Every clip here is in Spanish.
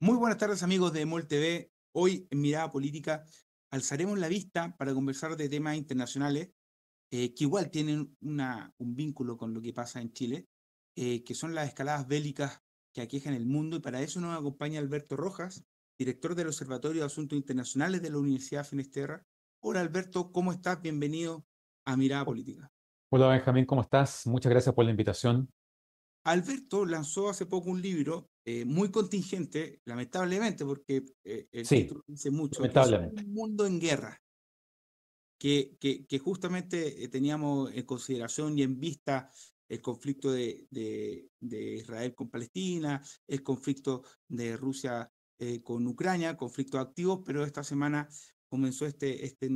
Muy buenas tardes amigos de MOL TV. Hoy en Mirada Política alzaremos la vista para conversar de temas internacionales que igual tienen un vínculo con lo que pasa en Chile, que son las escaladas bélicas que aquejan el mundo, y para eso nos acompaña Alberto Rojas, director del Observatorio de Asuntos Internacionales de la Universidad Finisterra. Hola Alberto, ¿cómo estás? Bienvenido a Mirada Política. Hola Benjamín, ¿cómo estás? Muchas gracias por la invitación. Alberto lanzó hace poco un libro muy contingente, lamentablemente, porque el Sí, título dice mucho, que es lamentablemente. Un mundo en guerra, que justamente teníamos en consideración y en vista el conflicto de Israel con Palestina, el conflicto de Rusia con Ucrania, conflictos activos, pero esta semana comenzó esta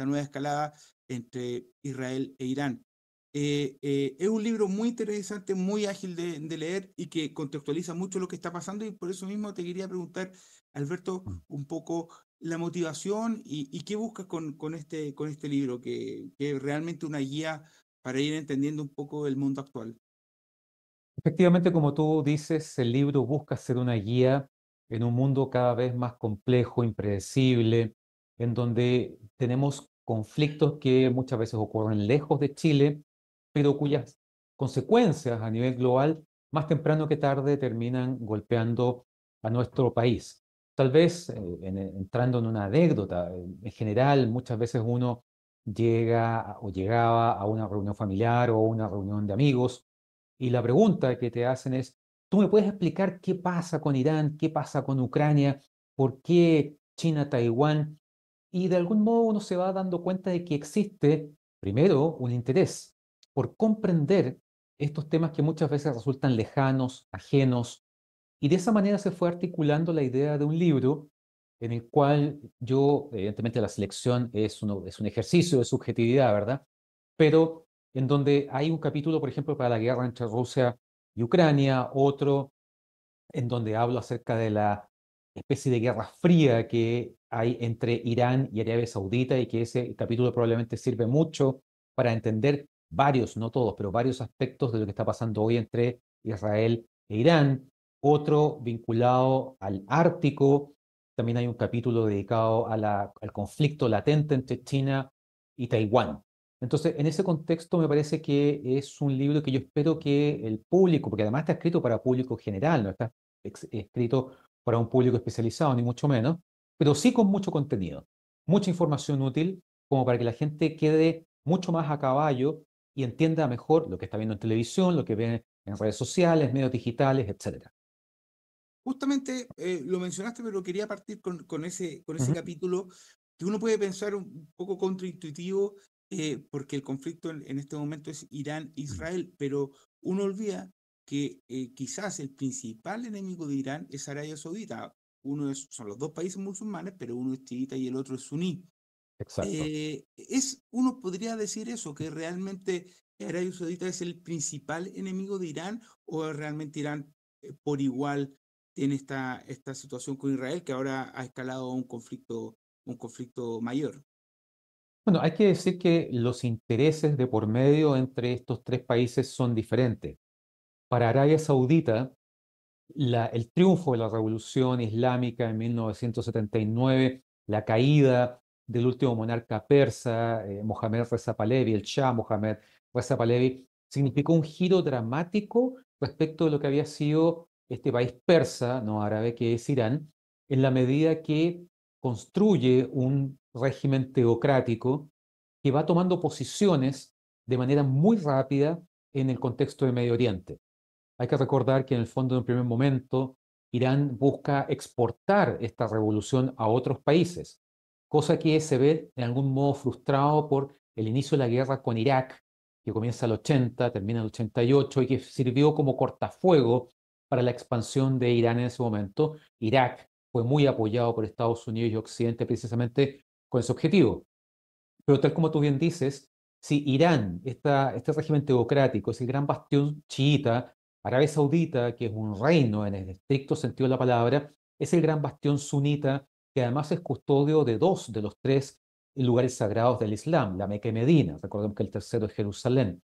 nueva escalada entre Israel e Irán. Es un libro muy interesante, muy ágil de leer y que contextualiza mucho lo que está pasando, y por eso mismo te quería preguntar, Alberto, Mm. un poco la motivación y qué buscas con este libro, que es realmente una guía para ir entendiendo un poco el mundo actual. Efectivamente, como tú dices, el libro busca ser una guía en un mundo cada vez más complejo, impredecible, en donde tenemos conflictos que muchas veces ocurren lejos de Chile, pero cuyas consecuencias a nivel global, más temprano que tarde, terminan golpeando a nuestro país. Tal vez, entrando en una anécdota, en general, muchas veces uno llega o llegaba a una reunión familiar o una reunión de amigos y la pregunta que te hacen es, ¿tú me puedes explicar qué pasa con Irán, qué pasa con Ucrania, por qué China, Taiwán? Y de algún modo uno se va dando cuenta de que existe, primero, un interés por comprender estos temas que muchas veces resultan lejanos, ajenos, y de esa manera se fue articulando la idea de un libro en el cual yo, evidentemente la selección es un ejercicio de subjetividad, ¿verdad? Pero en donde hay un capítulo, por ejemplo, para la guerra entre Rusia y Ucrania, otro en donde hablo acerca de la especie de guerra fría que hay entre Irán y Arabia Saudita, y que ese capítulo probablemente sirve mucho para entender varios, no todos, pero varios aspectos de lo que está pasando hoy entre Israel e Irán. Otro vinculado al Ártico. También hay un capítulo dedicado a al conflicto latente entre China y Taiwán. Entonces, en ese contexto me parece que es un libro que yo espero que el público, porque además está escrito para público general, no está escrito para un público especializado, ni mucho menos, pero sí con mucho contenido, mucha información útil, como para que la gente quede mucho más a caballo y entienda mejor lo que está viendo en televisión, lo que ve en redes sociales, medios digitales, etcétera. Justamente lo mencionaste, pero quería partir con ese Ujú. capítulo que uno puede pensar un poco contraintuitivo, porque el conflicto en este momento es Irán-Israel, pero uno olvida que quizás el principal enemigo de Irán es Arabia Saudita. Son los dos países musulmanes, pero uno es chiita y el otro es suní. Exacto. Uno podría decir eso, que realmente Arabia Saudita es el principal enemigo de Irán, o realmente Irán por igual tiene esta situación con Israel, que ahora ha escalado a un conflicto mayor. Bueno, hay que decir que los intereses de por medio entre estos tres países son diferentes. Para Arabia Saudita, el triunfo de la revolución islámica en 1979, la caída del último monarca persa, Mohammad Reza Pahlavi, el Shah Mohammad Reza Pahlavi, significó un giro dramático respecto de lo que había sido este país persa, no árabe, que es Irán, en la medida que construye un régimen teocrático que va tomando posiciones de manera muy rápida en el contexto de Medio Oriente. Hay que recordar que en el fondo, en un primer momento, Irán busca exportar esta revolución a otros países, cosa que se ve en algún modo frustrado por el inicio de la guerra con Irak, que comienza el 80, termina el 88, y que sirvió como cortafuego para la expansión de Irán en ese momento. Irak fue muy apoyado por Estados Unidos y Occidente precisamente con ese objetivo. Pero tal como tú bien dices, si Irán, este régimen teocrático, es el gran bastión chiita, Arabia Saudita, que es un reino en el estricto sentido de la palabra, es el gran bastión sunita, que además es custodio de dos de los tres lugares sagrados del Islam, la Meca y Medina. Recordemos que el tercero es Jerusalén.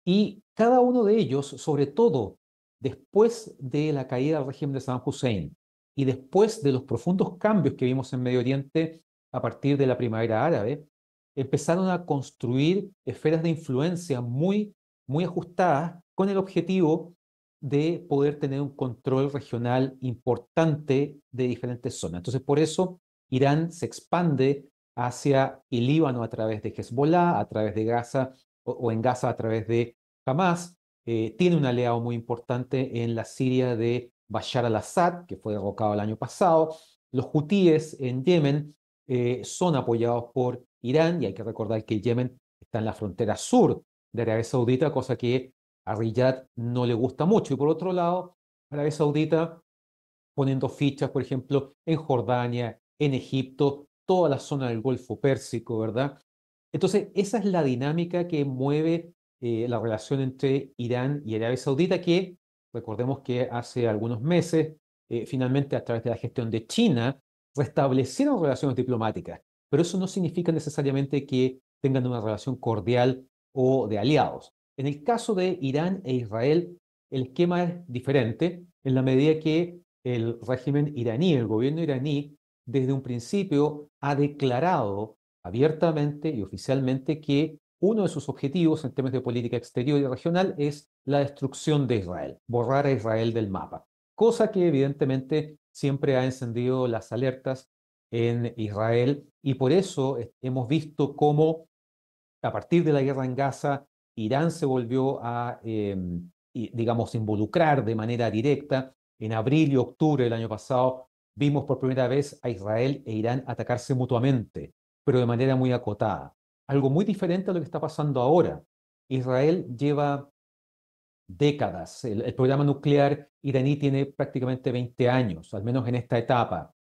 Y cada uno de ellos, sobre todo después de la caída del régimen de Saddam Hussein y después de los profundos cambios que vimos en Medio Oriente a partir de la primavera árabe, empezaron a construir esferas de influencia muy ajustadas con el objetivo de poder tener un control regional importante de diferentes zonas. Entonces, por eso Irán se expande hacia el Líbano a través de Hezbollah, a través de Gaza o en Gaza a través de Hamas. Tiene un aliado muy importante en la Siria de Bashar al-Assad, que fue derrocado el año pasado. Los hutíes en Yemen son apoyados por Irán, y hay que recordar que Yemen está en la frontera sur de Arabia Saudita, cosa que a Riyadh no le gusta mucho. Y por otro lado, Arabia Saudita poniendo fichas, por ejemplo, en Jordania, en Egipto, toda la zona del Golfo Pérsico, ¿verdad? Entonces, esa es la dinámica que mueve la relación entre Irán y Arabia Saudita, que recordemos que hace algunos meses, finalmente a través de la gestión de China, restablecieron relaciones diplomáticas, pero eso no significa necesariamente que tengan una relación cordial o de aliados. En el caso de Irán e Israel, el esquema es diferente en la medida que el régimen iraní, el gobierno iraní, desde un principio ha declarado abiertamente y oficialmente que uno de sus objetivos en temas de política exterior y regional es la destrucción de Israel, borrar a Israel del mapa, cosa que evidentemente siempre ha encendido las alertas en Israel, y por eso hemos visto cómo a partir de la guerra en Gaza, Irán se volvió a, digamos, involucrar de manera directa. En abril y octubre del año pasado vimos por primera vez a Israel e Irán atacarse mutuamente, pero de manera muy acotada. Algo muy diferente a lo que está pasando ahora. Israel lleva décadas. El programa nuclear iraní tiene prácticamente 20 años, al menos en esta etapa.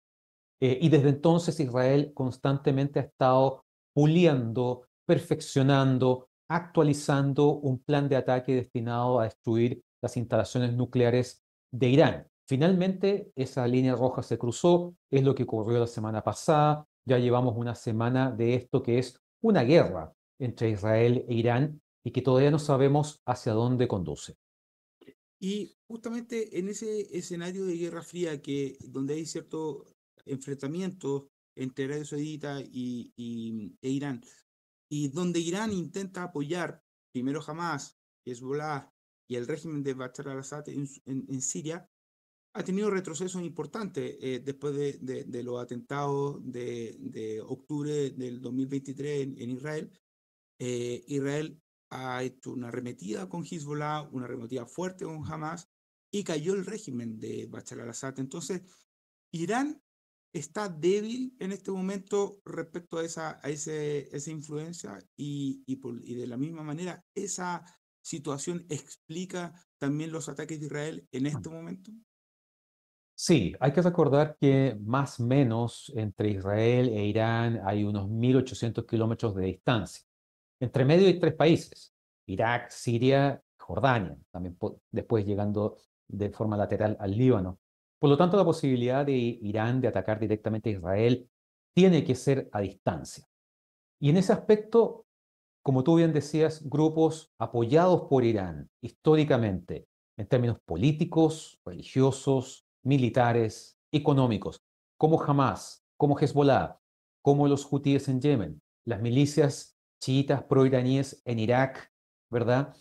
Y desde entonces Israel constantemente ha estado puliendo, perfeccionando, actualizando un plan de ataque destinado a destruir las instalaciones nucleares de Irán. Finalmente, esa línea roja se cruzó, es lo que ocurrió la semana pasada. Ya llevamos una semana de esto que es una guerra entre Israel e Irán y que todavía no sabemos hacia dónde conduce. Y justamente en ese escenario de Guerra Fría, donde hay ciertos enfrentamientos entre Arabia Saudita e Irán, y donde Irán intenta apoyar primero Hamas, Hezbollah y el régimen de Bashar al-Assad en Siria, ha tenido retrocesos importantes después de los atentados de octubre del 2023 en Israel. Israel ha hecho una arremetida con Hezbollah, una arremetida fuerte con Hamas, y cayó el régimen de Bashar al-Assad. Entonces, Irán está débil en este momento respecto a esa influencia, y de la misma manera esa situación explica también los ataques de Israel en este momento. Sí, hay que recordar que más o menos entre Israel e Irán hay unos 1.800 kilómetros de distancia. Entre medio hay tres países: Irak, Siria, Jordania, también después llegando de forma lateral al Líbano. Por lo tanto, la posibilidad de Irán de atacar directamente a Israel tiene que ser a distancia. Y en ese aspecto, como tú bien decías, grupos apoyados por Irán históricamente, en términos políticos, religiosos, militares, económicos, como Hamas, como Hezbollah, como los hutíes en Yemen, las milicias chiitas proiraníes en Irak, ¿verdad?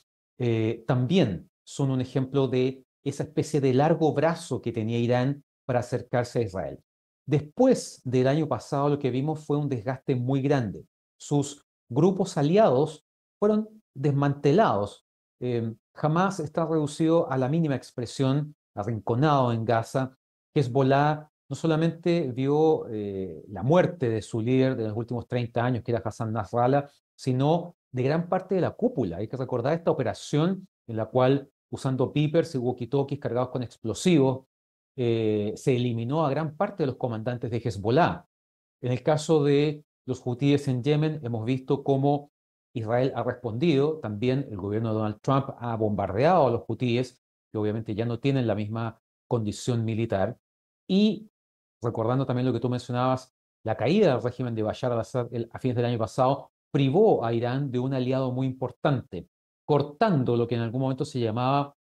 También son un ejemplo de esa especie de largo brazo que tenía Irán para acercarse a Israel. Después del año pasado, lo que vimos fue un desgaste muy grande. Sus grupos aliados fueron desmantelados. Hamas está reducido a la mínima expresión, arrinconado en Gaza. Hezbollah no solamente vio la muerte de su líder de los últimos 30 años, que era Hassan Nasrallah, sino de gran parte de la cúpula. Hay que recordar esta operación en la cual, usando pipers y walkie-talkies cargados con explosivos, se eliminó a gran parte de los comandantes de Hezbollah. En el caso de los hutíes en Yemen, hemos visto cómo Israel ha respondido. También el gobierno de Donald Trump ha bombardeado a los hutíes, que obviamente ya no tienen la misma condición militar. Y recordando también lo que tú mencionabas, la caída del régimen de Bashar al-Assad a fines del año pasado privó a Irán de un aliado muy importante, cortando lo que en algún momento se llamaba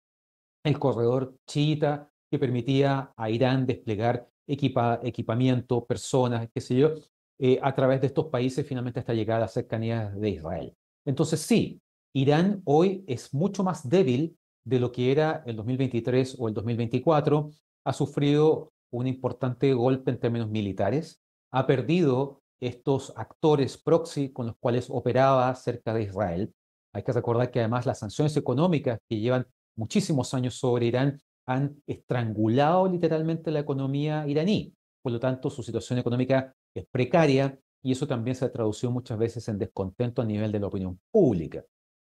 el corredor chiita, que permitía a Irán desplegar equipamiento, personas, qué sé yo, a través de estos países finalmente hasta llegar a las cercanías de Israel. Entonces sí, Irán hoy es mucho más débil de lo que era el 2023 o el 2024, ha sufrido un importante golpe en términos militares, ha perdido estos actores proxy con los cuales operaba cerca de Israel. Hay que recordar que además las sanciones económicas que llevan muchísimos años sobre Irán han estrangulado literalmente la economía iraní. Por lo tanto, su situación económica es precaria y eso también se ha traducido muchas veces en descontento a nivel de la opinión pública.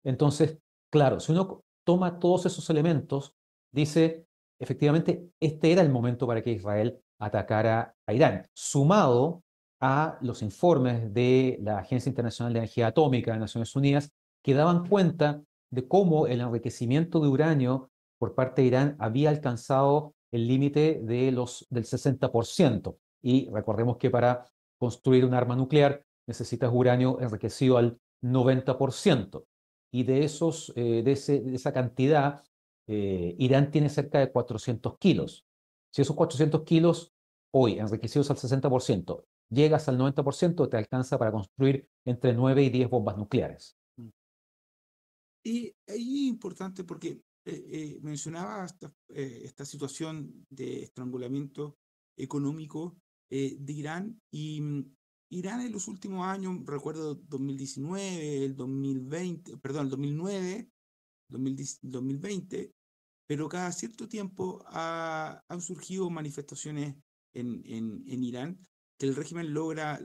Entonces, claro, si uno toma todos esos elementos, dice, efectivamente, este era el momento para que Israel atacara a Irán, sumado a los informes de la Agencia Internacional de Energía Atómica de Naciones Unidas, que daban cuenta de cómo el enriquecimiento de uranio por parte de Irán había alcanzado el límite del 60%. Y recordemos que para construir un arma nuclear necesitas uranio enriquecido al 90%. Y de esa cantidad, Irán tiene cerca de 400 kilos. Si esos 400 kilos hoy enriquecidos al 60% llegas al 90%, te alcanza para construir entre 9 y 10 bombas nucleares. Y ahí es importante porque mencionaba esta situación de estrangulamiento económico de Irán y Irán en los últimos años, recuerdo 2019, el 2020, perdón, el 2009, 2010, 2020, pero cada cierto tiempo han surgido manifestaciones en Irán que el régimen logra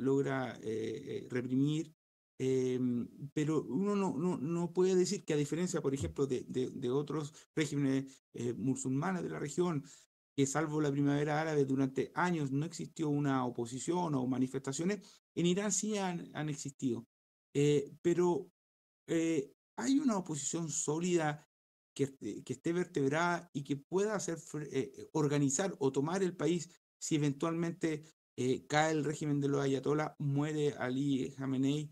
reprimir, eh, pero uno no puede decir que a diferencia, por ejemplo, de otros regímenes musulmanes de la región, que salvo la primavera árabe durante años no existió una oposición o manifestaciones, en Irán sí han existido. Pero hay una oposición sólida que esté vertebrada y que pueda organizar o tomar el país si eventualmente cae el régimen de los ayatolás, muere Ali Khamenei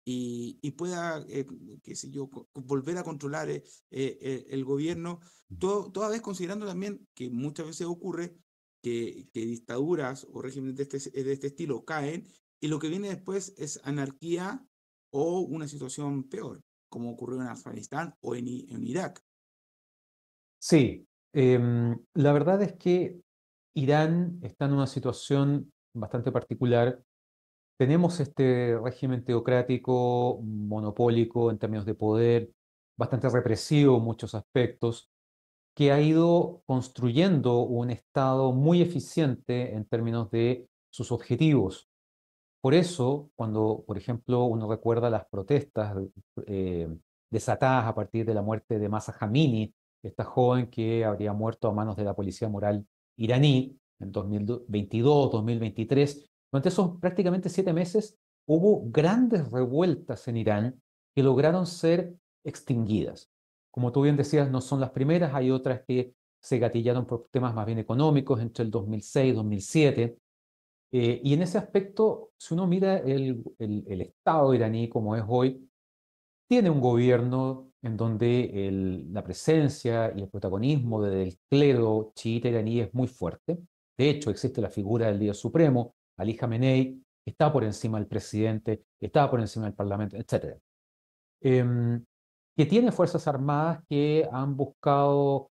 y pueda, qué sé yo, volver a controlar el gobierno, toda vez considerando también que muchas veces ocurre que dictaduras o regímenes de este estilo caen y lo que viene después es anarquía o una situación peor, como ocurrió en Afganistán o en Irak. Sí, la verdad es que Irán está en una situación bastante particular. Tenemos este régimen teocrático, monopólico en términos de poder, bastante represivo en muchos aspectos, que ha ido construyendo un Estado muy eficiente en términos de sus objetivos. Por eso, cuando, por ejemplo, uno recuerda las protestas eh, desatadas a partir de la muerte de Masa Amini, esta joven que habría muerto a manos de la policía moral iraní en 2022, 2023, durante esos prácticamente 7 meses hubo grandes revueltas en Irán que lograron ser extinguidas. Como tú bien decías, no son las primeras, hay otras que se gatillaron por temas más bien económicos entre el 2006 y 2007. Y en ese aspecto, si uno mira el Estado iraní como es hoy, tiene un gobierno en donde la presencia y el protagonismo del clero chiita iraní es muy fuerte. De hecho, existe la figura del líder supremo, Ali Khamenei, que está por encima del presidente, que está por encima del parlamento, etcétera. Em, que tiene fuerzas armadas que han buscado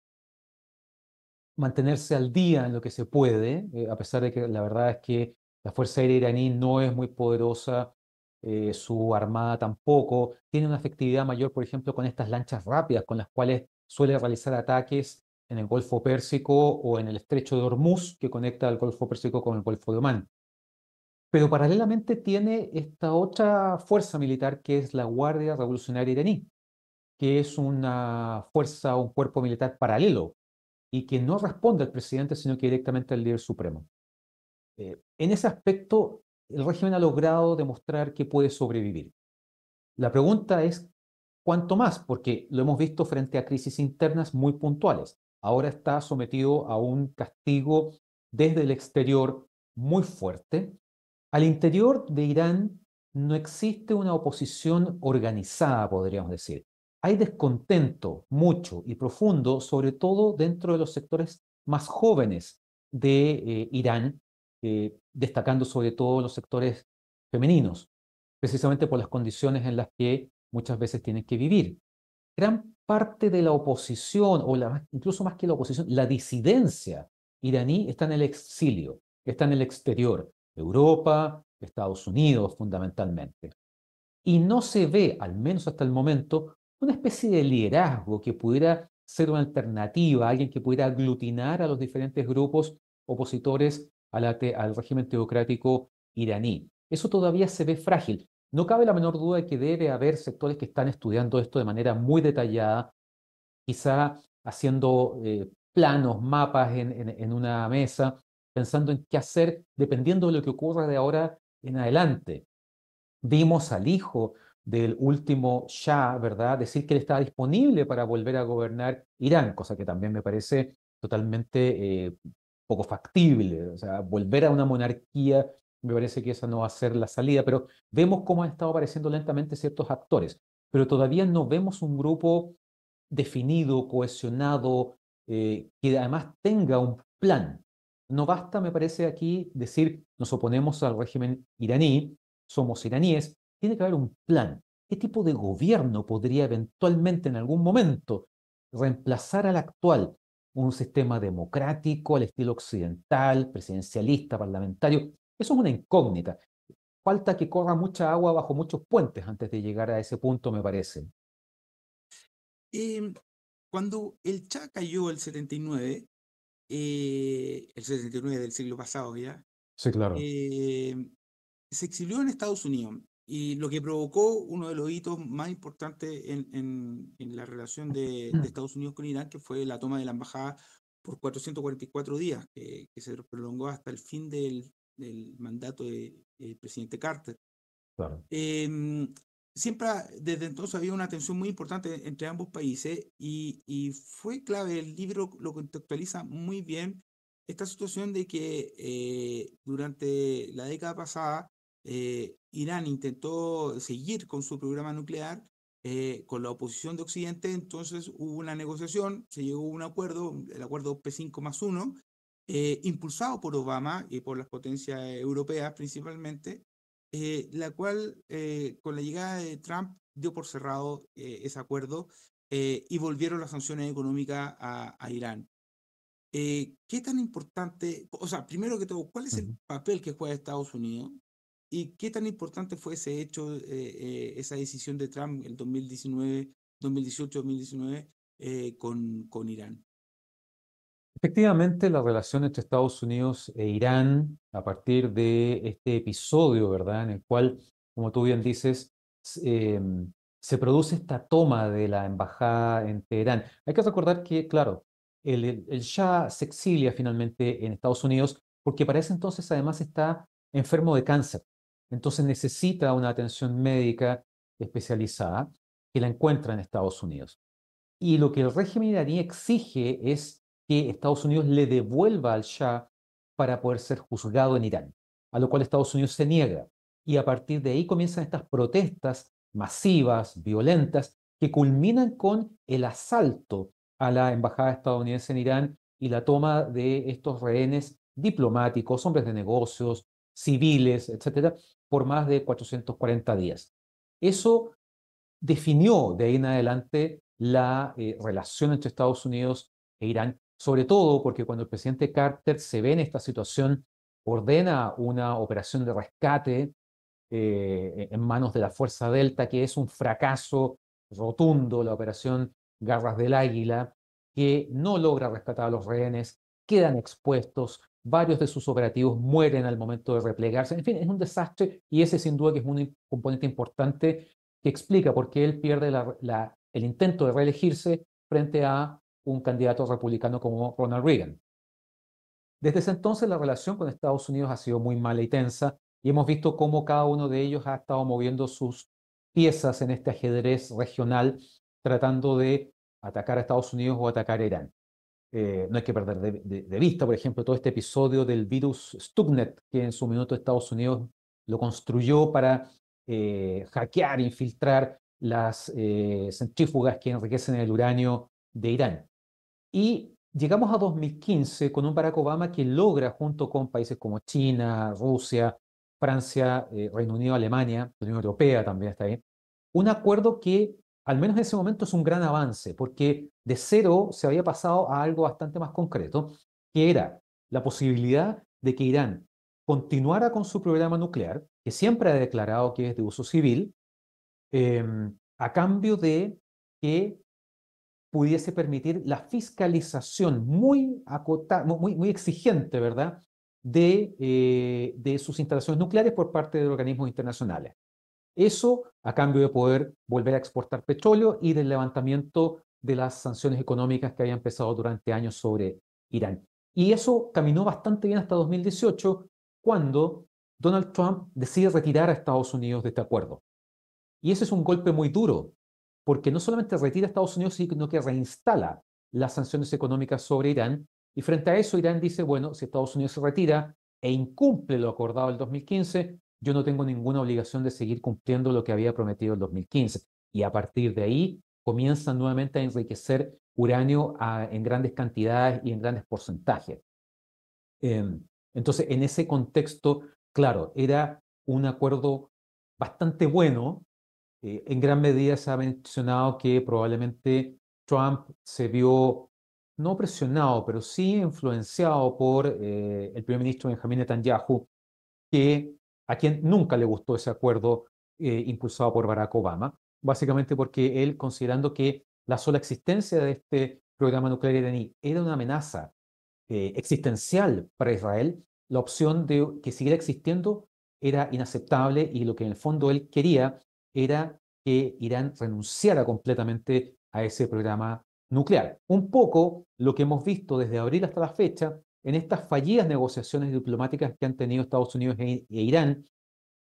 mantenerse al día en lo que se puede, a pesar de que la verdad es que la Fuerza Aérea iraní no es muy poderosa, su armada tampoco, tiene una efectividad mayor, por ejemplo, con estas lanchas rápidas con las cuales suele realizar ataques en el Golfo Pérsico o en el Estrecho de Hormuz, que conecta el Golfo Pérsico con el Golfo de Omán. Pero paralelamente tiene esta otra fuerza militar que es la Guardia Revolucionaria iraní, que es una fuerza, un cuerpo militar paralelo y que no responde al presidente, sino que directamente al líder supremo. En ese aspecto, el régimen ha logrado demostrar que puede sobrevivir. La pregunta es, ¿cuánto más? Porque lo hemos visto frente a crisis internas muy puntuales. Ahora está sometido a un castigo desde el exterior muy fuerte. Al interior de Irán no existe una oposición organizada, podríamos decir. Hay descontento mucho y profundo, sobre todo dentro de los sectores más jóvenes de Irán, destacando sobre todo los sectores femeninos, precisamente por las condiciones en las que muchas veces tienen que vivir. Gran parte de la oposición, o incluso más que la oposición, la disidencia iraní está en el exilio, está en el exterior, Europa, Estados Unidos fundamentalmente. Y no se ve, al menos hasta el momento, una especie de liderazgo que pudiera ser una alternativa, alguien que pudiera aglutinar a los diferentes grupos opositores al régimen teocrático iraní. Eso todavía se ve frágil. No cabe la menor duda de que debe haber sectores que están estudiando esto de manera muy detallada, quizá haciendo planos, mapas en una mesa, pensando en qué hacer dependiendo de lo que ocurra de ahora en adelante. Vimos al hijo del último Shah, ¿verdad?, decir que él estaba disponible para volver a gobernar Irán, cosa que también me parece totalmente poco factible. O sea, volver a una monarquía, me parece que esa no va a ser la salida, pero vemos cómo han estado apareciendo lentamente ciertos actores, pero todavía no vemos un grupo definido, cohesionado, que además tenga un plan. No basta, me parece, aquí decir nos oponemos al régimen iraní, somos iraníes, tiene que haber un plan. ¿Qué tipo de gobierno podría eventualmente en algún momento reemplazar al actual? Un sistema democrático al estilo occidental, presidencialista, parlamentario. Eso es una incógnita. Falta que corra mucha agua bajo muchos puentes antes de llegar a ese punto, me parece. Em, Cuando el Shah cayó el 79 del siglo pasado ya, Sí, claro. em, se exilió en Estados Unidos y lo que provocó uno de los hitos más importantes en la relación de Estados Unidos con Irán, que fue la toma de la embajada por 444 días, que se prolongó hasta el fin del mandato del presidente Carter. Claro. Em, Siempre, desde entonces, había una tensión muy importante entre ambos países y fue clave. El libro lo contextualiza muy bien esta situación de que durante la década pasada Irán intentó seguir con su programa nuclear con la oposición de Occidente. Entonces hubo una negociación, se llegó a un acuerdo, el acuerdo P5+1, impulsado por Obama y por las potencias europeas principalmente, la cual con la llegada de Trump dio por cerrado ese acuerdo y volvieron las sanciones económicas a Irán. ¿Qué tan importante, o sea, primero que todo, cuál es el Ujú. papel que juega Estados Unidos y qué tan importante fue ese hecho, esa decisión de Trump el 2019, 2018-2019 con Irán? Efectivamente, la relación entre Estados Unidos e Irán, a partir de este episodio, ¿verdad?, en el cual, como tú bien dices, se produce esta toma de la embajada en Teherán. Hay que recordar que, claro, el Shah se exilia finalmente en Estados Unidos porque para ese entonces además está enfermo de cáncer. Entonces necesita una atención médica especializada que la encuentra en Estados Unidos. Y lo que el régimen iraní exige es que Estados Unidos le devuelva al Shah para poder ser juzgado en Irán, a lo cual Estados Unidos se niega. Y a partir de ahí comienzan estas protestas masivas, violentas, que culminan con el asalto a la embajada estadounidense en Irán y la toma de estos rehenes diplomáticos, hombres de negocios, civiles, etcétera, por más de 440 días. Eso definió de ahí en adelante la relación entre Estados Unidos e Irán, sobre todo porque cuando el presidente Carter se ve en esta situación, ordena una operación de rescate en manos de la Fuerza Delta, que es un fracaso rotundo, la operación Garras del Águila, que no logra rescatar a los rehenes, quedan expuestos, varios de sus operativos mueren al momento de replegarse, en fin, es un desastre y ese sin duda que es un componente importante que explica por qué él pierde el intento de reelegirse frente a un candidato republicano como Ronald Reagan. Desde ese entonces la relación con Estados Unidos ha sido muy mala y tensa y hemos visto cómo cada uno de ellos ha estado moviendo sus piezas en este ajedrez regional tratando de atacar a Estados Unidos o atacar a Irán. No hay que perder de vista, por ejemplo, todo este episodio del virus Stuxnet, que en su minuto Estados Unidos lo construyó para hackear, infiltrar las centrífugas que enriquecen el uranio de Irán. Y llegamos a 2015 con un Barack Obama que logra, junto con países como China, Rusia, Francia, Reino Unido, Alemania, la Unión Europea también está ahí, un acuerdo que al menos en ese momento es un gran avance, porque de cero se había pasado a algo bastante más concreto, que era la posibilidad de que Irán continuara con su programa nuclear, que siempre ha declarado que es de uso civil, a cambio de que pudiese permitir la fiscalización muy muy exigente, ¿verdad?, de sus instalaciones nucleares por parte de organismos internacionales. Eso a cambio de poder volver a exportar petróleo y del levantamiento de las sanciones económicas que habían empezado durante años sobre Irán. Y eso caminó bastante bien hasta 2018, cuando Donald Trump decide retirar a Estados Unidos de este acuerdo. Y ese es un golpe muy duro, porque no solamente retira a Estados Unidos, sino que reinstala las sanciones económicas sobre Irán. Y frente a eso, Irán dice, bueno, si Estados Unidos se retira e incumple lo acordado en 2015, yo no tengo ninguna obligación de seguir cumpliendo lo que había prometido en 2015. Y a partir de ahí comienzan nuevamente a enriquecer uranio en grandes cantidades y en grandes porcentajes. Entonces, en ese contexto, claro, era un acuerdo bastante bueno. En gran medida se ha mencionado que probablemente Trump se vio no presionado, pero sí influenciado por el primer ministro Benjamin Netanyahu, a quien nunca le gustó ese acuerdo impulsado por Barack Obama, básicamente porque él, considerando que la sola existencia de este programa nuclear iraní era una amenaza existencial para Israel, la opción de que siguiera existiendo era inaceptable, y lo que en el fondo él quería era que Irán renunciara completamente a ese programa nuclear. Un poco lo que hemos visto desde abril hasta la fecha en estas fallidas negociaciones diplomáticas que han tenido Estados Unidos e Irán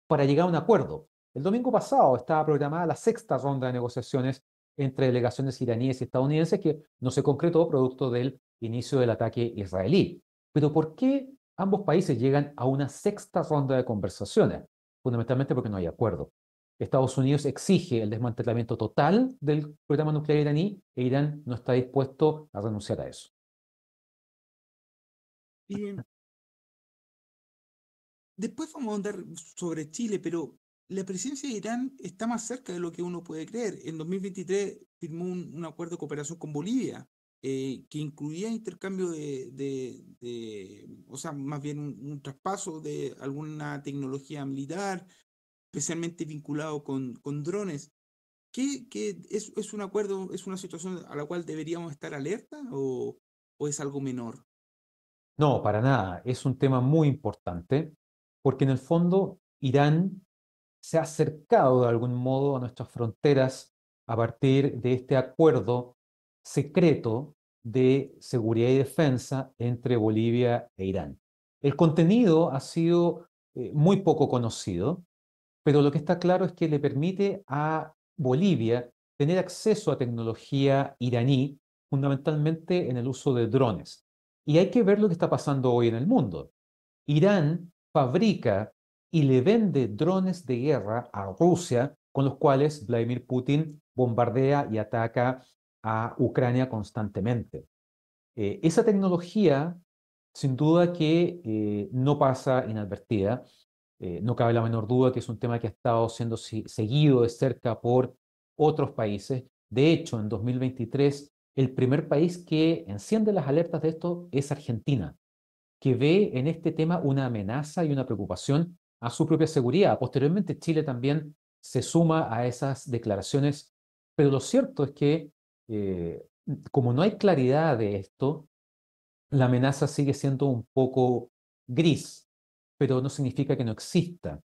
para llegar a un acuerdo. El domingo pasado estaba programada la sexta ronda de negociaciones entre delegaciones iraníes y estadounidenses, que no se concretó producto del inicio del ataque israelí. Pero ¿por qué ambos países llegan a una sexta ronda de conversaciones? Fundamentalmente porque no hay acuerdo. Estados Unidos exige el desmantelamiento total del programa nuclear iraní, e Irán no está dispuesto a renunciar a eso. Y después vamos a andar sobre Chile, pero la presidencia de Irán está más cerca de lo que uno puede creer. En 2023 firmó un acuerdo de cooperación con Bolivia, que incluía intercambio o sea, más bien un traspaso de alguna tecnología militar, especialmente vinculado con drones. ¿Qué es un acuerdo, es una situación a la cual deberíamos estar alerta o es algo menor? No, para nada. Es un tema muy importante porque en el fondo Irán se ha acercado de algún modo a nuestras fronteras a partir de este acuerdo secreto de seguridad y defensa entre Bolivia e Irán. El contenido ha sido muy poco conocido, pero lo que está claro es que le permite a Bolivia tener acceso a tecnología iraní, fundamentalmente en el uso de drones. Y hay que ver lo que está pasando hoy en el mundo. Irán fabrica y le vende drones de guerra a Rusia, con los cuales Vladimir Putin bombardea y ataca a Ucrania constantemente. Esa tecnología, sin duda que no pasa inadvertida. No cabe la menor duda que es un tema que ha estado siendo seguido de cerca por otros países. De hecho, en 2023, el primer país que enciende las alertas de esto es Argentina, que ve en este tema una amenaza y una preocupación a su propia seguridad. Posteriormente, Chile también se suma a esas declaraciones, pero lo cierto es que, eh, como no hay claridad de esto, la amenaza sigue siendo un poco gris, pero no significa que no exista.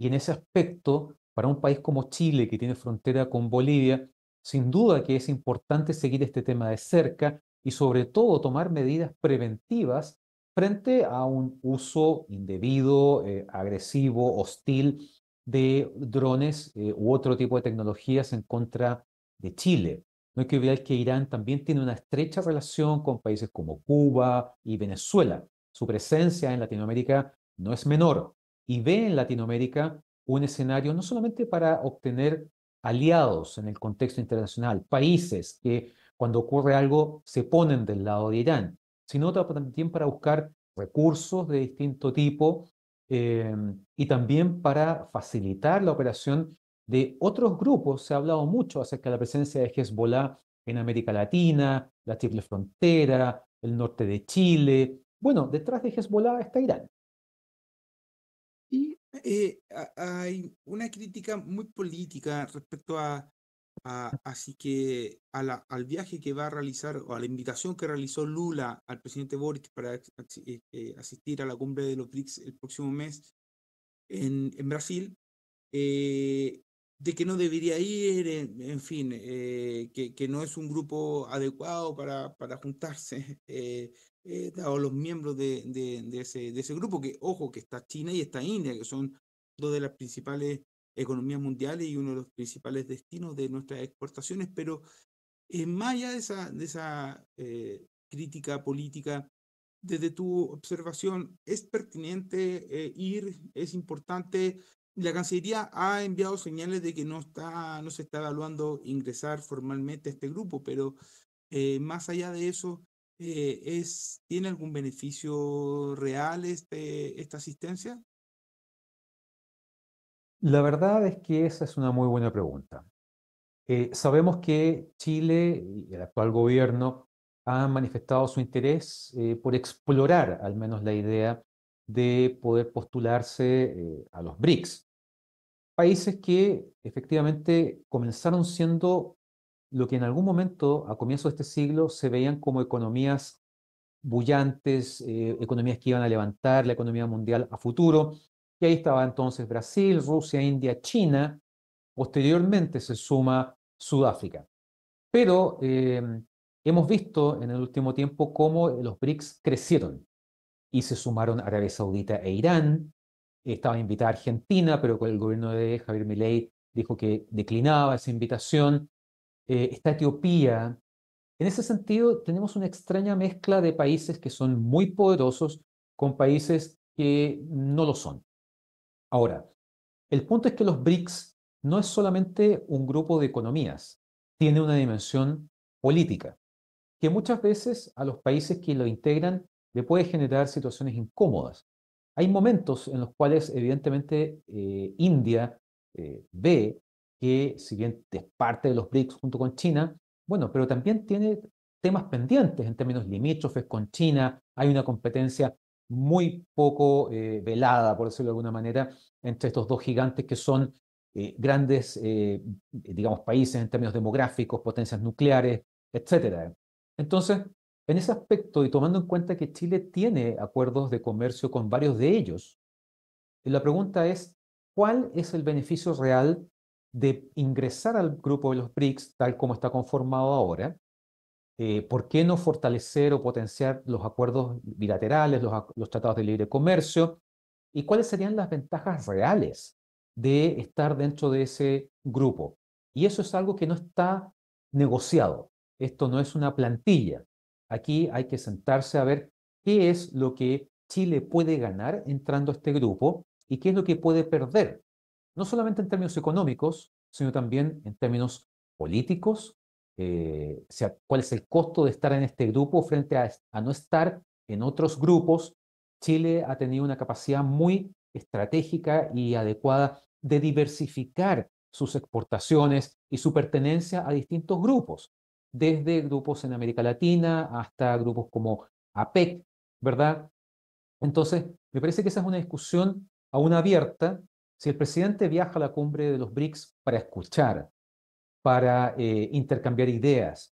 Y en ese aspecto, para un país como Chile, que tiene frontera con Bolivia, sin duda que es importante seguir este tema de cerca y sobre todo tomar medidas preventivas frente a un uso indebido, agresivo, hostil de drones u otro tipo de tecnologías en contra de Chile. No hay que olvidar que Irán también tiene una estrecha relación con países como Cuba y Venezuela. Su presencia en Latinoamérica no es menor, y ve en Latinoamérica un escenario no solamente para obtener aliados en el contexto internacional, países que cuando ocurre algo, se ponen del lado de Irán, sino también para buscar recursos de distinto tipo eh, y también para facilitar la operación de otros grupos. Se ha hablado mucho acerca de la presencia de Hezbollah en América Latina, la Triple Frontera, el norte de Chile. Bueno, detrás de Hezbollah está Irán. Y hay una crítica muy política respecto así que al viaje que va a realizar o a la invitación que realizó Lula al presidente Boric para asistir a la cumbre de los BRICS el próximo mes en Brasil, eh, de que no debería ir, en fin, que no es un grupo adecuado para juntarse, dado los miembros de ese grupo, que ojo, que está China y está India, que son dos de las principales economías mundiales y uno de los principales destinos de nuestras exportaciones, pero más allá de esa crítica política, desde tu observación, ¿es pertinente ir? ¿Es importante? La Cancillería ha enviado señales de que no se está evaluando ingresar formalmente a este grupo, pero más allá de eso, ¿tiene algún beneficio real esta asistencia? La verdad es que esa es una muy buena pregunta. Sabemos que Chile y el actual gobierno han manifestado su interés por explorar al menos la idea de poder postularse a los BRICS, países que efectivamente comenzaron siendo lo que en algún momento, a comienzos de este siglo, se veían como economías bullantes, economías que iban a levantar la economía mundial a futuro. Y ahí estaba entonces Brasil, Rusia, India, China. Posteriormente se suma Sudáfrica. Pero hemos visto en el último tiempo cómo los BRICS crecieron y se sumaron Arabia Saudita e Irán. Estaba invitada Argentina, pero con el gobierno de Javier Milei dijo que declinaba esa invitación. Está Etiopía. En ese sentido, tenemos una extraña mezcla de países que son muy poderosos con países que no lo son. Ahora, el punto es que los BRICS no es solamente un grupo de economías, tiene una dimensión política, que muchas veces a los países que lo integran le puede generar situaciones incómodas. Hay momentos en los cuales, evidentemente, India ve que, si bien es parte de los BRICS junto con China, bueno, pero también tiene temas pendientes en términos limítrofes con China. Hay una competencia muy poco velada, por decirlo de alguna manera, entre estos dos gigantes que son grandes, digamos, países en términos demográficos, potencias nucleares, etcétera. Entonces, en ese aspecto, y tomando en cuenta que Chile tiene acuerdos de comercio con varios de ellos, la pregunta es, ¿cuál es el beneficio real de ingresar al grupo de los BRICS tal como está conformado ahora? ¿Por qué no fortalecer o potenciar los acuerdos bilaterales, los tratados de libre comercio? ¿Y cuáles serían las ventajas reales de estar dentro de ese grupo? Y eso es algo que no está negociado. Esto no es una plantilla. Aquí hay que sentarse a ver qué es lo que Chile puede ganar entrando a este grupo y qué es lo que puede perder, no solamente en términos económicos, sino también en términos políticos, o sea, cuál es el costo de estar en este grupo frente a no estar en otros grupos. Chile ha tenido una capacidad muy estratégica y adecuada de diversificar sus exportaciones y su pertenencia a distintos grupos, desde grupos en América Latina hasta grupos como APEC, ¿verdad? Entonces, me parece que esa es una discusión aún abierta. Si el presidente viaja a la cumbre de los BRICS para escuchar, para intercambiar ideas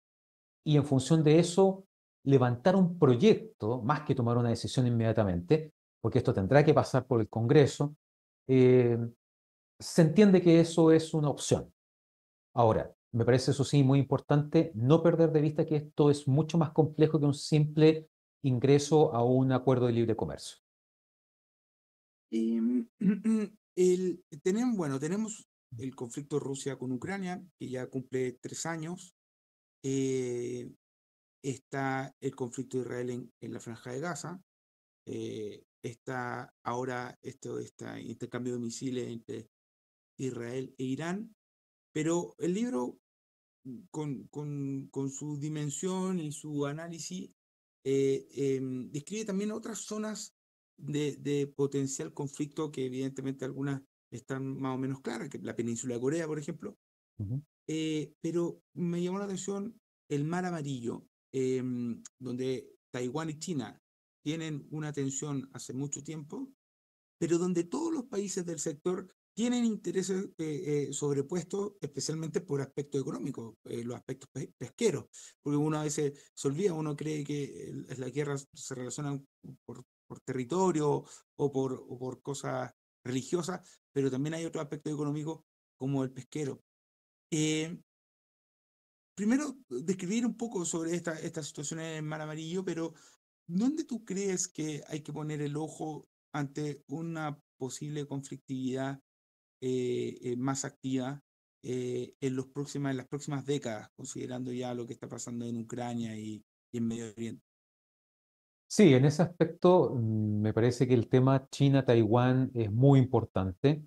y en función de eso levantar un proyecto, más que tomar una decisión inmediatamente, porque esto tendrá que pasar por el Congreso, eh, se entiende que eso es una opción. Ahora, me parece eso sí muy importante no perder de vista que esto es mucho más complejo que un simple ingreso a un acuerdo de libre comercio. Em, tenemos el conflicto de Rusia con Ucrania, que ya cumple 3 años. eh, Está el conflicto de Israel en la Franja de Gaza. Está ahora este intercambio de misiles entre Israel e Irán. Pero el libro con su dimensión y su análisis, describe también otras zonas de potencial conflicto que evidentemente algunas están más o menos claras, que la península de Corea, por ejemplo, Ujú. pero me llamó la atención el Mar Amarillo, donde Taiwán y China tienen una tensión hace mucho tiempo, pero donde todos los países del sector tienen intereses sobrepuestos, especialmente por aspectos económicos, los aspectos pesqueros, porque uno a veces se olvida, uno cree que las guerras se relacionan por territorio o por cosas religiosas, pero también hay otros aspectos económicos como el pesquero. Eh, Primero, describir un poco sobre esta situación en el Mar Amarillo, pero ¿dónde tú crees que hay que poner el ojo ante una posible conflictividad más activa en las próximas décadas, considerando ya lo que está pasando en Ucrania y en Medio Oriente? Sí, en ese aspecto me parece que el tema China-Taiwán es muy importante.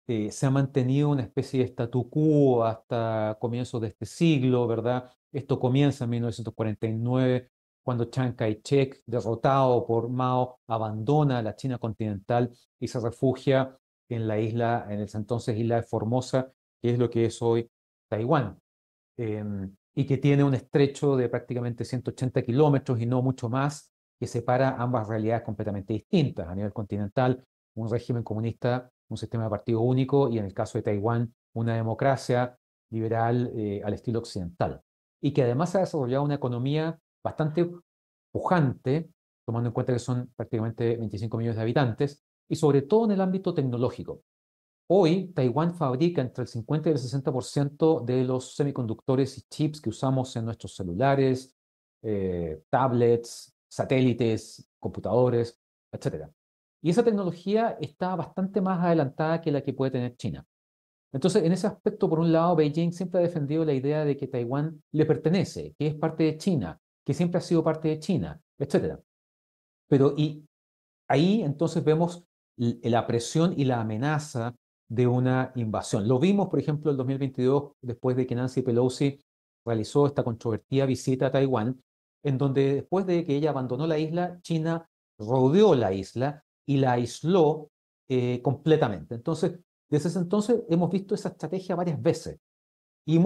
Se ha mantenido una especie de statu quo hasta comienzos de este siglo, ¿verdad? Esto comienza en 1949, cuando Chiang Kai-shek, derrotado por Mao, abandona la China continental y se refugia en la isla, en ese entonces isla de Formosa, que es lo que es hoy Taiwán, y que tiene un estrecho de prácticamente 180 kilómetros y no mucho más, que separa ambas realidades completamente distintas. A nivel continental, un régimen comunista, un sistema de partido único, y en el caso de Taiwán, una democracia liberal al estilo occidental. Y que además ha desarrollado una economía bastante pujante, tomando en cuenta que son prácticamente 25 millones de habitantes, y sobre todo en el ámbito tecnológico. Hoy, Taiwán fabrica entre el 50 y el 60% de los semiconductores y chips que usamos en nuestros celulares, tablets, satélites, computadores, etcétera. Y esa tecnología está bastante más adelantada que la que puede tener China. Entonces, en ese aspecto, por un lado, Beijing siempre ha defendido la idea de que Taiwán le pertenece, que es parte de China, que siempre ha sido parte de China, etcétera. Pero y ahí entonces vemos la presión y la amenaza de una invasión. Lo vimos, por ejemplo, el 2022, después de que Nancy Pelosi realizó esta controvertida visita a Taiwán, en donde después de que ella abandonó la isla, China rodeó la isla y la aisló completamente. Entonces, desde ese entonces hemos visto esa estrategia varias veces y en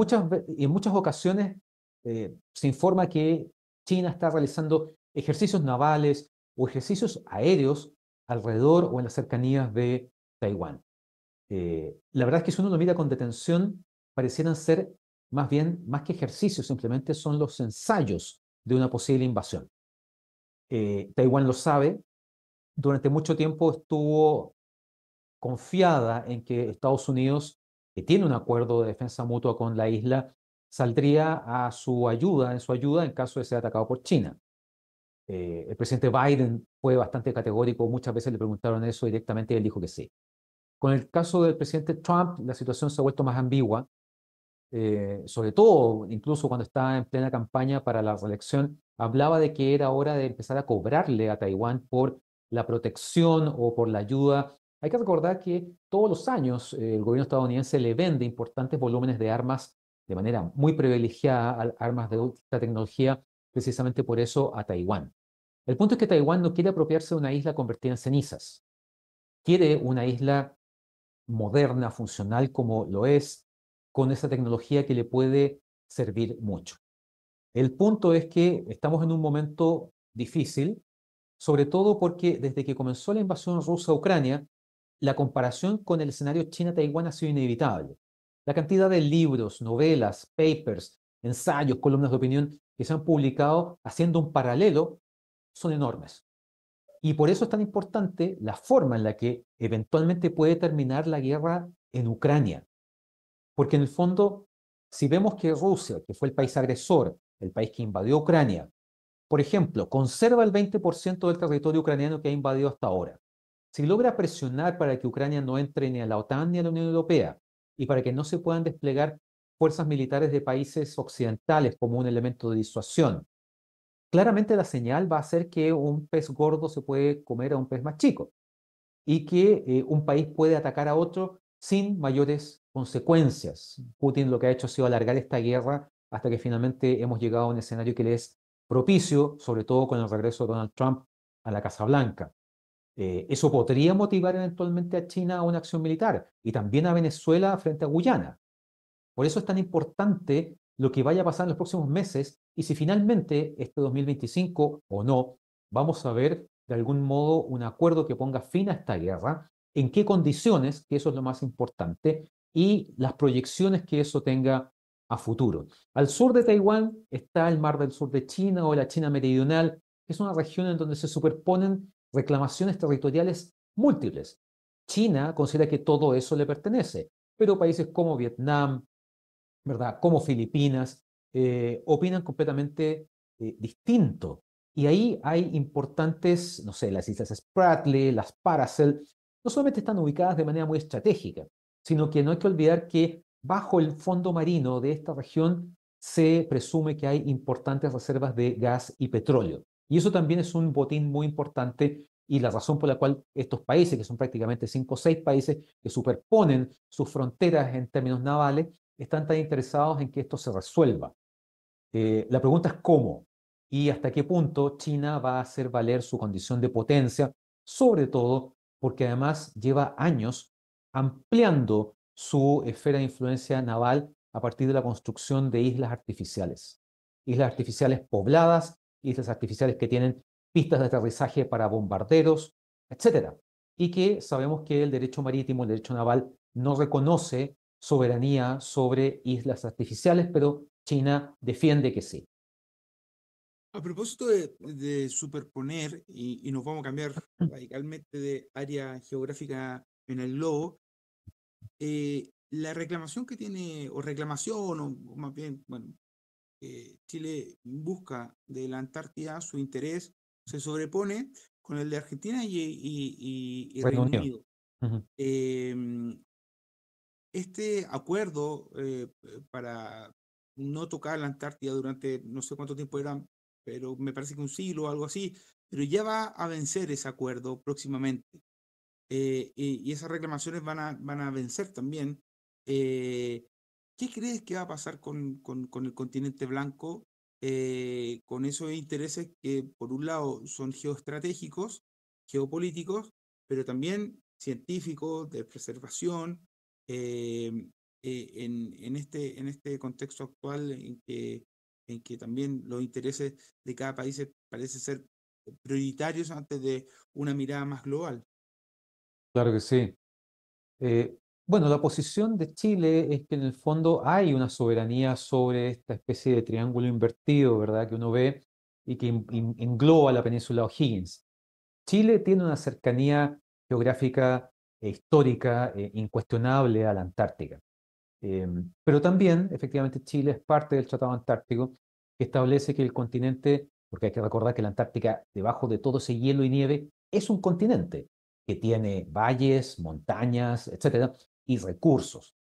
muchas ocasiones se informa que China está realizando ejercicios navales o ejercicios aéreos alrededor o en las cercanías de Taiwán. La verdad es que si uno lo mira con detención, parecieran ser más bien, más que ejercicios, simplemente son los ensayos de una posible invasión. Taiwán lo sabe, durante mucho tiempo estuvo confiada en que Estados Unidos, que tiene un acuerdo de defensa mutua con la isla, saldría a su ayuda, en su ayuda en caso de ser atacado por China. El presidente Biden fue bastante categórico, muchas veces le preguntaron eso directamente y él dijo que sí. Con el caso del presidente Trump, la situación se ha vuelto más ambigua, sobre todo incluso cuando estaba en plena campaña para la reelección, hablaba de que era hora de empezar a cobrarle a Taiwán por la protección o por la ayuda. Hay que recordar que todos los años el gobierno estadounidense le vende importantes volúmenes de armas de manera muy privilegiada, armas de alta tecnología, precisamente por eso a Taiwán. El punto es que Taiwán no quiere apropiarse de una isla convertida en cenizas, quiere una isla moderna, funcional como lo es, con esa tecnología que le puede servir mucho. El punto es que estamos en un momento difícil, sobre todo porque desde que comenzó la invasión rusa a Ucrania, la comparación con el escenario China-Taiwán ha sido inevitable. La cantidad de libros, novelas, papers, ensayos, columnas de opinión que se han publicado haciendo un paralelo son enormes. Y por eso es tan importante la forma en la que eventualmente puede terminar la guerra en Ucrania. Porque en el fondo, si vemos que Rusia, que fue el país agresor, el país que invadió Ucrania, por ejemplo, conserva el 20% del territorio ucraniano que ha invadido hasta ahora, si logra presionar para que Ucrania no entre ni a la OTAN ni a la Unión Europea y para que no se puedan desplegar fuerzas militares de países occidentales como un elemento de disuasión, claramente la señal va a ser que un pez gordo se puede comer a un pez más chico y que un país puede atacar a otro sin mayores consecuencias. Putin lo que ha hecho ha sido alargar esta guerra hasta que finalmente hemos llegado a un escenario que le es propicio, sobre todo con el regreso de Donald Trump a la Casa Blanca. Eso podría motivar eventualmente a China a una acción militar y también a Venezuela frente a Guyana. Por eso es tan importante lo que vaya a pasar en los próximos meses y si finalmente este 2025 o no, vamos a ver de algún modo un acuerdo que ponga fin a esta guerra, en qué condiciones, que eso es lo más importante, y las proyecciones que eso tenga a futuro. Al sur de Taiwán está el Mar del Sur de China o la China Meridional, que es una región en donde se superponen reclamaciones territoriales múltiples. China considera que todo eso le pertenece, pero países como Vietnam, ¿verdad? Como Filipinas, opinan completamente distinto. Y ahí hay importantes, no sé, las islas Spratly, las Paracel, no solamente están ubicadas de manera muy estratégica, sino que no hay que olvidar que bajo el fondo marino de esta región se presume que hay importantes reservas de gas y petróleo. Y eso también es un botín muy importante y la razón por la cual estos países, que son prácticamente 5 o 6 países que superponen sus fronteras en términos navales, están tan interesados en que esto se resuelva. La pregunta es cómo y hasta qué punto China va a hacer valer su condición de potencia, sobre todo porque además lleva años ampliando su esfera de influencia naval a partir de la construcción de islas artificiales pobladas, islas artificiales que tienen pistas de aterrizaje para bombarderos, etcétera. Y que sabemos que el derecho marítimo, el derecho naval, no reconoce soberanía sobre islas artificiales, pero China defiende que sí. A propósito de superponer, y nos vamos a cambiar radicalmente de área geográfica en el globo, la reclamación que tiene, o reclamación, o más bien, bueno, Chile busca de la Antártida, su interés se sobrepone con el de Argentina y Reino Reino Unido. Unido. Ujú. Em, este acuerdo para no tocar la Antártida durante no sé cuánto tiempo era, pero me parece que un siglo o algo así, pero ya va a vencer ese acuerdo próximamente. Y esas reclamaciones van a vencer también. Eh, ¿Qué crees que va a pasar con el continente blanco, con esos intereses que por un lado son geoestratégicos, geopolíticos, pero también científicos, de preservación, eh, en este contexto actual en que también los intereses de cada país parecen ser prioritarios antes de una mirada más global? Claro que sí. Eh, bueno, la posición de Chile es que en el fondo hay una soberanía sobre esta especie de triángulo invertido, ¿verdad? Que uno ve y que engloba la península O'Higgins. Chile tiene una cercanía geográfica e histórica incuestionable a la Antártica. Pero también, efectivamente, Chile es parte del Tratado Antártico que establece que el continente, porque hay que recordar que la Antártica, debajo de todo ese hielo y nieve, es un continente que tiene valles, montañas, etcétera, y recursos.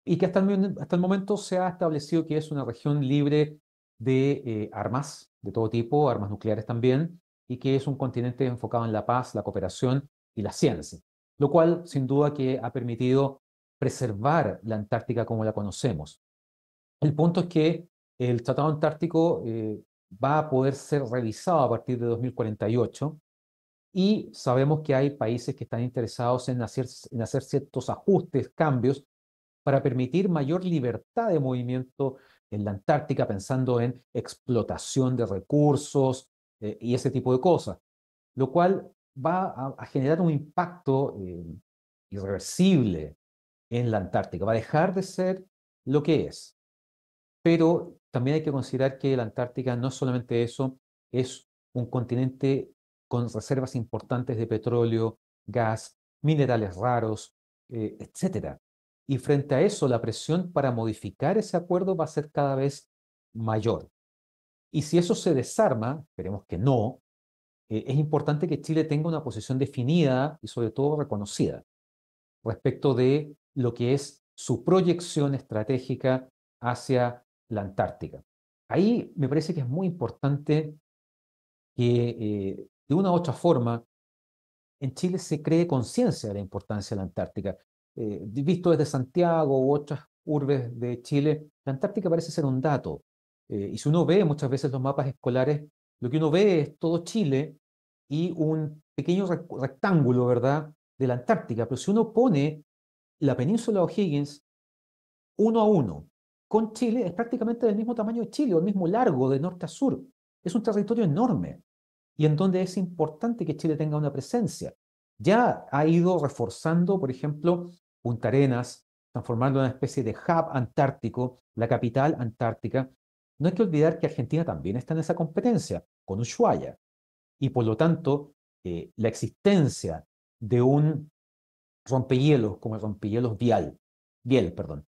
Y que hasta el momento se ha establecido que es una región libre de armas de todo tipo, armas nucleares también, y que es un continente enfocado en la paz, la cooperación y la ciencia, lo cual sin duda que ha permitido preservar la Antártica como la conocemos. El punto es que el Tratado Antártico va a poder ser revisado a partir de 2048 y sabemos que hay países que están interesados en hacer ciertos ajustes, cambios para permitir mayor libertad de movimiento en la Antártica, pensando en explotación de recursos y ese tipo de cosas, lo cual va a generar un impacto irreversible en la Antártica. Va a dejar de ser lo que es, pero también hay que considerar que la Antártica no es solamente eso, es un continente con reservas importantes de petróleo, gas, minerales raros, etcétera. Y frente a eso, la presión para modificar ese acuerdo va a ser cada vez mayor. Y si eso se desarma, esperemos que no, es importante que Chile tenga una posición definida y sobre todo reconocida respecto de lo que es su proyección estratégica hacia la Antártica. Ahí me parece que es muy importante que de una u otra forma en Chile se cree conciencia de la importancia de la Antártica. visto desde Santiago u otras urbes de Chile, la Antártica parece ser un dato. Y si uno ve muchas veces los mapas escolares, lo que uno ve es todo Chile y un pequeño rectángulo, ¿verdad?, de la Antártica. Pero si uno pone la península O'Higgins uno a uno con Chile, es prácticamente del mismo tamaño de Chile, o el mismo largo de norte a sur. Es un territorio enorme y en donde es importante que Chile tenga una presencia. Ya ha ido reforzando, por ejemplo, Punta Arenas, transformando en una especie de hub antártico, la capital antártica. No hay que olvidar que Argentina también está en esa competencia, con Ushuaia, y por lo tanto, la existencia de un rompehielos, como el rompehielos Biel, perdón,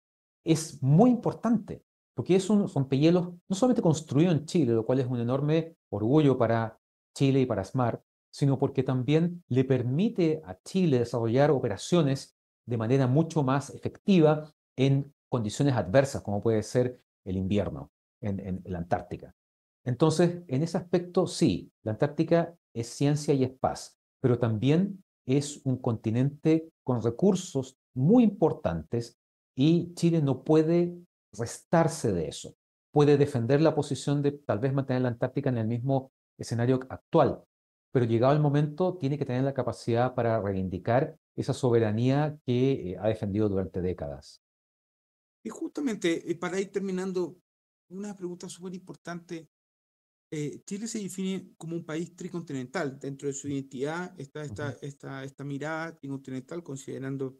es muy importante, porque es un rompehielos no solamente construido en Chile, lo cual es un enorme orgullo para Chile y para SMART, sino porque también le permite a Chile desarrollar operaciones de manera mucho más efectiva en condiciones adversas, como puede ser el invierno en la Antártica. Entonces, en ese aspecto, sí, la Antártica es ciencia y es paz, pero también es un continente con recursos muy importantes y Chile no puede restarse de eso. Puede defender la posición de tal vez mantener la Antártica en el mismo escenario actual, pero llegado el momento tiene que tener la capacidad para reivindicar esa soberanía que ha defendido durante décadas. Y justamente, para ir terminando, una pregunta súper importante. Chile se define como un país tricontinental. Dentro de su identidad está Ujú. esta mirada tricontinental, considerando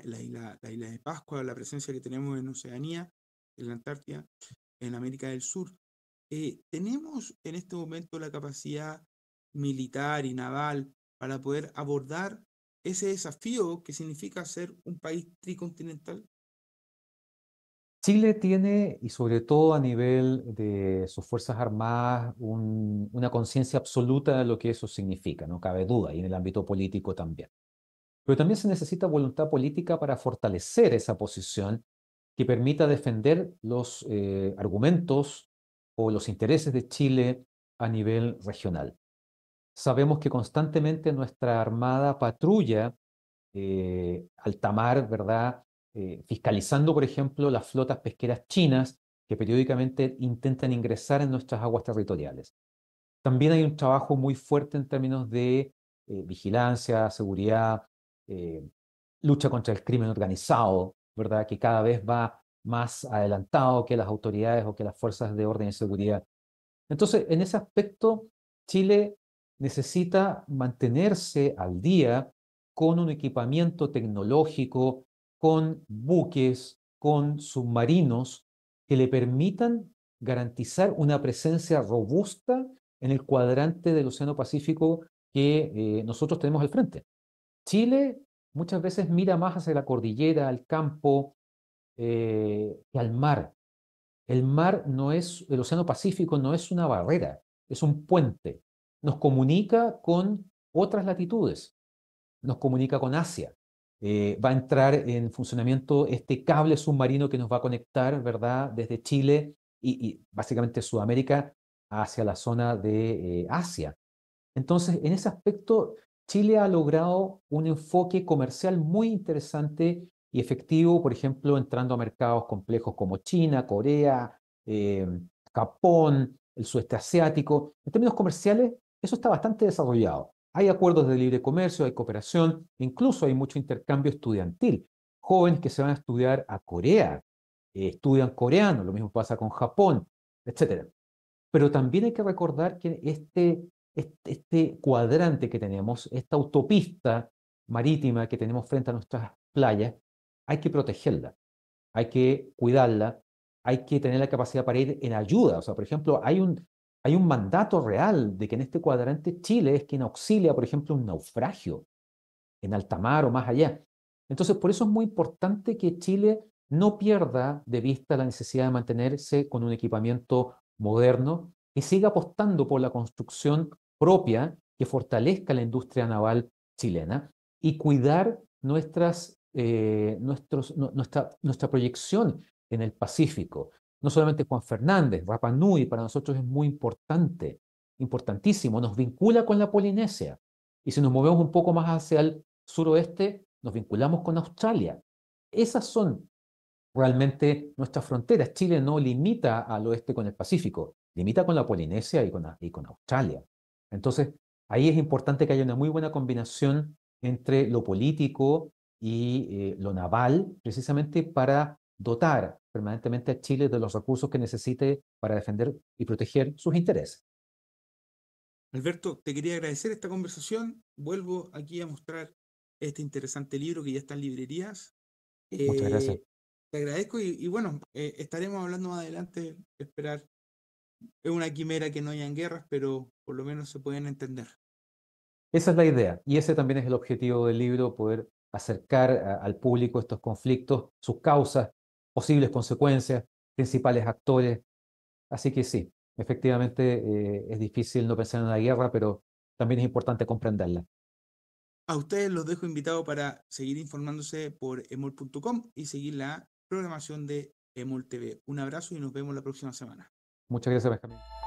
la isla de Pascua, la presencia que tenemos en Oceanía, en la Antártida, en América del Sur. ¿Tenemos en este momento la capacidad militar y naval para poder abordar ese desafío que significa ser un país tricontinental? Chile tiene, y sobre todo a nivel de sus Fuerzas Armadas, una conciencia absoluta de lo que eso significa, no cabe duda, y en el ámbito político también. Pero también se necesita voluntad política para fortalecer esa posición que permita defender los argumentos o los intereses de Chile a nivel regional. Sabemos que constantemente nuestra Armada patrulla alta mar, ¿verdad? Fiscalizando, por ejemplo, las flotas pesqueras chinas que periódicamente intentan ingresar en nuestras aguas territoriales. También hay un trabajo muy fuerte en términos de vigilancia, seguridad, eh, lucha contra el crimen organizado, ¿verdad? Que cada vez va más adelantado que las autoridades o que las fuerzas de orden y seguridad. Entonces, en ese aspecto, Chile necesita mantenerse al día con un equipamiento tecnológico, con buques, con submarinos que le permitan garantizar una presencia robusta en el cuadrante del Océano Pacífico que nosotros tenemos al frente. Chile muchas veces mira más hacia la cordillera, al campo, que al mar. El mar no es, el Océano Pacífico no es una barrera, es un puente. Nos comunica con otras latitudes, nos comunica con Asia. Va a entrar en funcionamiento este cable submarino que nos va a conectar, ¿verdad?, desde Chile y básicamente Sudamérica hacia la zona de Asia. Entonces, en ese aspecto, Chile ha logrado un enfoque comercial muy interesante y efectivo, por ejemplo, entrando a mercados complejos como China, Corea, eh, Japón, el sudeste asiático. En términos comerciales, eso está bastante desarrollado. Hay acuerdos de libre comercio, hay cooperación, incluso hay mucho intercambio estudiantil. Jóvenes que se van a estudiar a Corea, estudian coreano, lo mismo pasa con Japón, etcétera. Pero también hay que recordar que este cuadrante que tenemos, esta autopista marítima que tenemos frente a nuestras playas, hay que protegerla, hay que cuidarla, hay que tener la capacidad para ir en ayuda. O sea, por ejemplo, hay un mandato real de que en este cuadrante Chile es quien auxilia, por ejemplo, un naufragio en alta mar o más allá. Entonces, por eso es muy importante que Chile no pierda de vista la necesidad de mantenerse con un equipamiento moderno y siga apostando por la construcción propia que fortalezca la industria naval chilena y cuidar nuestra proyección en el Pacífico. No solamente Juan Fernández, Rapa Nui para nosotros es muy importante, importantísimo, nos vincula con la Polinesia. Y si nos movemos un poco más hacia el suroeste, nos vinculamos con Australia. Esas son realmente nuestras fronteras. Chile no limita al oeste con el Pacífico, limita con la Polinesia y con Australia. Entonces, ahí es importante que haya una muy buena combinación entre lo político y lo naval, precisamente para dotar permanentemente a Chile de los recursos que necesite para defender y proteger sus intereses. Alberto, te quería agradecer esta conversación. Vuelvo aquí a mostrar este interesante libro que ya está en librerías. Muchas gracias. Eh, Te agradezco y bueno, estaremos hablando más adelante. Esperar. Es una quimera que no hayan guerras, pero por lo menos se pueden entender. Esa es la idea y ese también es el objetivo del libro, poder acercar al público estos conflictos, sus causas, posibles consecuencias, principales actores. Así que sí, efectivamente es difícil no pensar en una guerra, pero también es importante comprenderla. A ustedes los dejo invitados para seguir informándose por emol.com y seguir la programación de Emol TV. Un abrazo y nos vemos la próxima semana. Muchas gracias, Benjamín.